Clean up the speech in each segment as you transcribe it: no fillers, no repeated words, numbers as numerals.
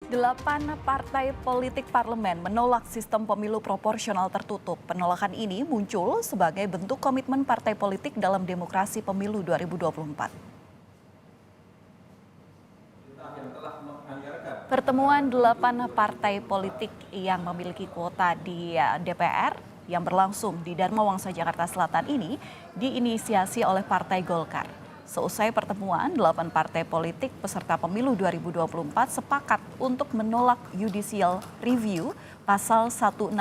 8 partai politik parlemen menolak sistem pemilu proporsional tertutup. Penolakan ini muncul sebagai bentuk komitmen partai politik dalam demokrasi pemilu 2024. Pertemuan 8 partai politik yang memiliki kuota di DPR yang berlangsung di Dharma Wangsa Jakarta Selatan ini diinisiasi oleh Partai Golkar. Seusai pertemuan, 8 partai politik peserta pemilu 2024 sepakat untuk menolak judicial review pasal 168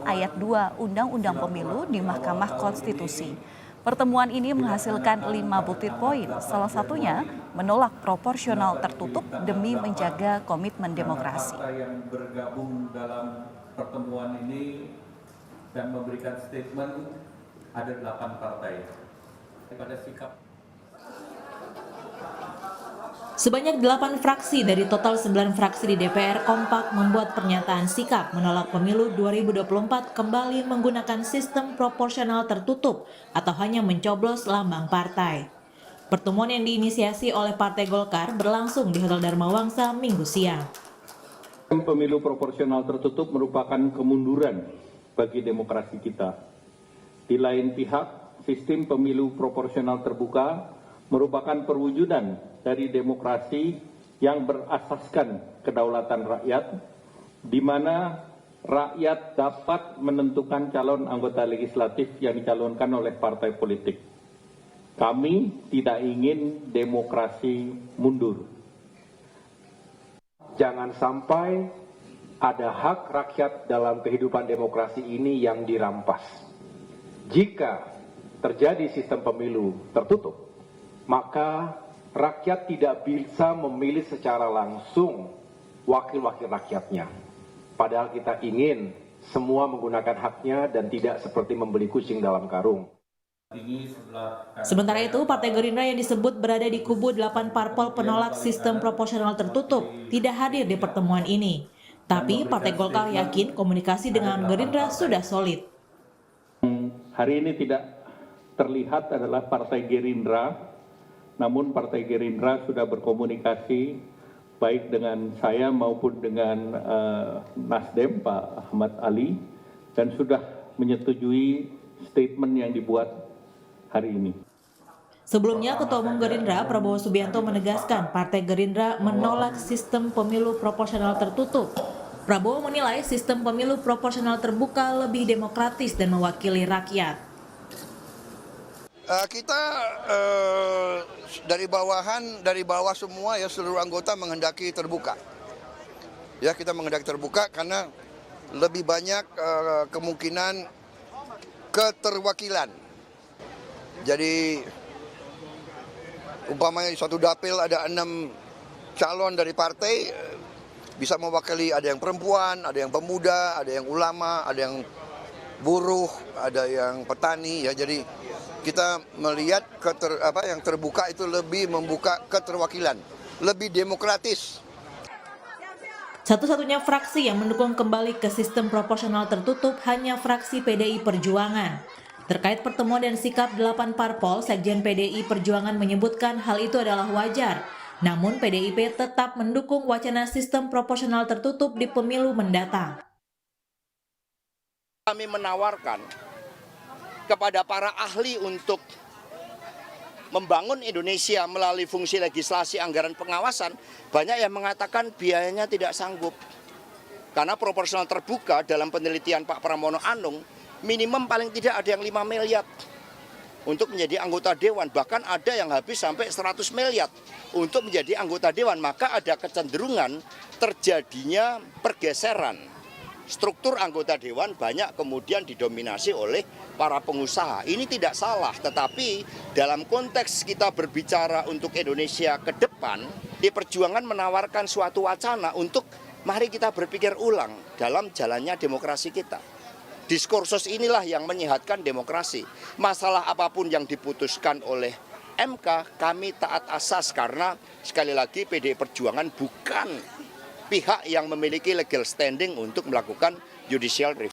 ayat 2 Undang-Undang Pemilu di Mahkamah Konstitusi. Pertemuan ini menghasilkan 5 butir poin, salah satunya menolak proporsional tertutup demi menjaga komitmen demokrasi. Yang bergabung dalam pertemuan ini dan memberikan statement ada 8 partai. Pada sikap Sebanyak 8 fraksi dari total 9 fraksi di DPR kompak membuat pernyataan sikap menolak pemilu 2024 kembali menggunakan sistem proporsional tertutup atau hanya mencoblos lambang partai. Pertemuan yang diinisiasi oleh Partai Golkar berlangsung di Hotel Dharma Wangsa Minggu siang. Pemilu proporsional tertutup merupakan kemunduran bagi demokrasi kita. Di lain pihak, sistem pemilu proporsional terbuka merupakan perwujudan dari demokrasi yang berasaskan kedaulatan rakyat, di mana rakyat dapat menentukan calon anggota legislatif yang dicalonkan oleh partai politik. Kami tidak ingin demokrasi mundur. Jangan sampai ada hak rakyat dalam kehidupan demokrasi ini yang dirampas. Jika terjadi sistem pemilu tertutup, maka rakyat tidak bisa memilih secara langsung wakil-wakil rakyatnya. Padahal kita ingin semua menggunakan haknya dan tidak seperti membeli kucing dalam karung. Sementara itu, Partai Gerindra yang disebut berada di kubu 8 parpol penolak sistem proporsional tertutup tidak hadir di pertemuan ini. Tapi Partai Golkar yakin komunikasi dengan Gerindra sudah solid. Hari ini tidak terlihat adalah Partai Gerindra, namun Partai Gerindra sudah berkomunikasi baik dengan saya maupun dengan Nasdem Pak Ahmad Ali dan sudah menyetujui statement yang dibuat hari ini. Sebelumnya, Ketua Umum Gerindra Prabowo Subianto menegaskan Partai Gerindra menolak sistem pemilu proporsional tertutup. Prabowo menilai sistem pemilu proporsional terbuka lebih demokratis dan mewakili rakyat. Kita dari bawah semua ya, seluruh anggota menghendaki terbuka. Ya, kita menghendaki terbuka karena lebih banyak kemungkinan keterwakilan. Jadi umpamanya di suatu dapil ada 6 calon dari partai, bisa mewakili, ada yang perempuan, ada yang pemuda, ada yang ulama, ada yang buruh, ada yang petani ya. Jadi kita melihat yang terbuka itu lebih membuka keterwakilan, lebih demokratis. Satu-satunya fraksi yang mendukung kembali ke sistem proporsional tertutup hanya fraksi PDI Perjuangan. Terkait pertemuan dan sikap 8 parpol, Sekjen PDI Perjuangan menyebutkan hal itu adalah wajar. Namun PDIP tetap mendukung wacana sistem proporsional tertutup di pemilu mendatang. Kami menawarkan kepada para ahli untuk membangun Indonesia melalui fungsi legislasi, anggaran, pengawasan, banyak yang mengatakan biayanya tidak sanggup. Karena proporsional terbuka dalam penelitian Pak Pramono Anung, minimum paling tidak ada yang 5 miliar untuk menjadi anggota dewan. Bahkan ada yang habis sampai 100 miliar untuk menjadi anggota dewan. Maka ada kecenderungan terjadinya pergeseran. Struktur anggota dewan banyak kemudian didominasi oleh para pengusaha. Ini tidak salah, tetapi dalam konteks kita berbicara untuk Indonesia ke depan, di Perjuangan menawarkan suatu wacana untuk mari kita berpikir ulang dalam jalannya demokrasi kita. Diskursus inilah yang menyehatkan demokrasi. Masalah apapun yang diputuskan oleh MK, kami taat asas karena sekali lagi PDI Perjuangan bukan pihak yang memiliki legal standing untuk melakukan judicial review.